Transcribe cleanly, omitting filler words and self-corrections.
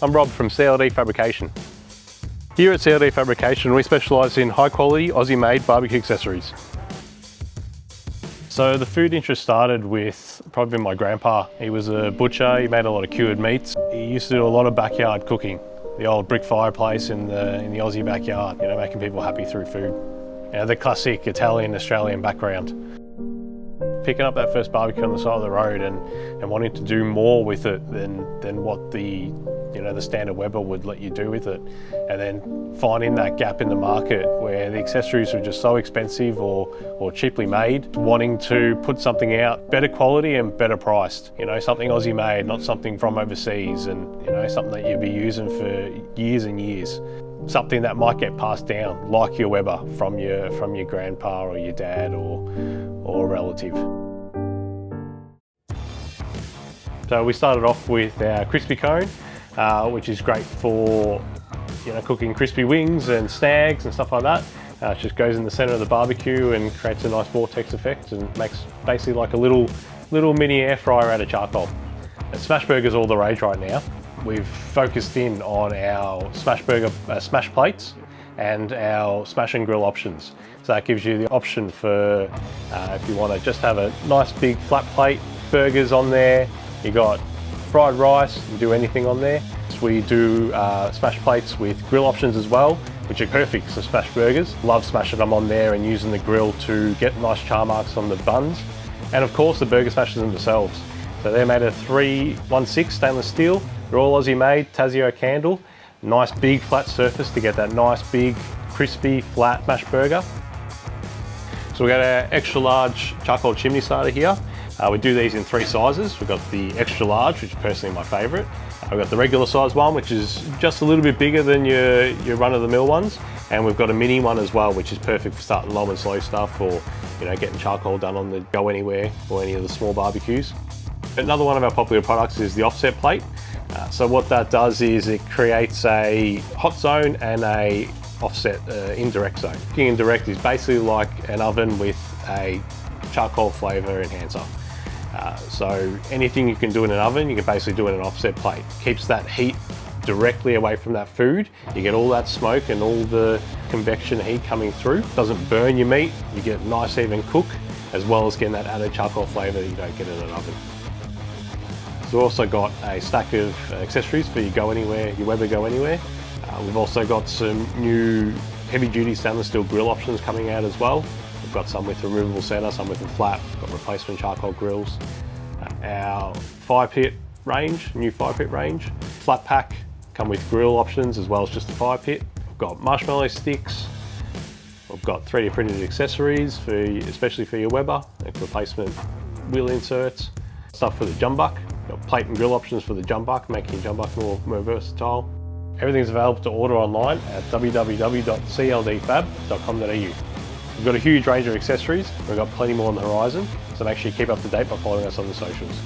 I'm Rob from CLD Fabrication. Here at CLD Fabrication, we specialise in high quality Aussie-made barbecue accessories. So the food interest started with probably my grandpa. He was a butcher, he made a lot of cured meats. He used to do a lot of backyard cooking. The old brick fireplace in the Aussie backyard, you know, making people happy through food. You know, the classic Italian, Australian background. Picking up that first barbecue on the side of the road and wanting to do more with it than what the standard Weber would let you do with it, and then finding that gap in the market where the accessories were just so expensive or cheaply made, wanting to put something out better quality and better priced, you know, something Aussie made, not something from overseas, and you know, something that you'd be using for years and years, something that might get passed down like your Weber from your grandpa or your dad or a relative. So we started off with our crispy cone, which is great for, you know, cooking crispy wings and snags and stuff like that. It just goes in the center of the barbecue and creates a nice vortex effect and makes basically like a little mini air fryer out of charcoal. Smash burgers are all the rage right now. We've focused in on our smash burger smash plates and our smash and grill options. So that gives you the option for if you want to just have a nice big flat plate, burgers on there. You got fried rice, you can do anything on there. So we do smash plates with grill options as well, which are perfect for smash burgers. Love smashing them on there and using the grill to get nice char marks on the buns. And of course the burger smashers themselves. So they're made of 316 stainless steel. They're all Aussie made, Tasio candle. Nice big flat surface to get that nice big crispy flat smash burger. So we've got our extra large charcoal chimney starter here. We do these in 3 sizes. We've got the extra large, which is personally my favourite. We've got the regular size one, which is just a little bit bigger than your run-of-the-mill ones. And we've got a mini one as well, which is perfect for starting low and slow stuff, or you know, getting charcoal done on the go anywhere or any of the small barbecues. Another one of our popular products is the offset plate. So what that does is it creates a hot zone and a offset indirect zone. Indirect is basically like an oven with a charcoal flavour enhancer. So anything you can do in an oven, you can basically do in an offset plate. Keeps that heat directly away from that food. You get all that smoke and all the convection heat coming through. Doesn't burn your meat. You get nice even cook, as well as getting that added charcoal flavour that you don't get in an oven. So we've also got a stack of accessories for your go anywhere, your Weber go anywhere. We've also got some new heavy duty stainless steel grill options coming out as well. We've got some with a removable center, some with a flat, we've got replacement charcoal grills. Our fire pit range, new fire pit range. Flat pack, come with grill options as well as just a fire pit. We've got marshmallow sticks. We've got 3D printed accessories, especially for your Weber, like replacement wheel inserts. Stuff for the Jumbuck. We've got plate and grill options for the Jumbuck, making Jumbuck more versatile. Everything's available to order online at www.cldfab.com.au. We've got a huge range of accessories. We've got plenty more on the horizon, so make sure you keep up to date by following us on the socials.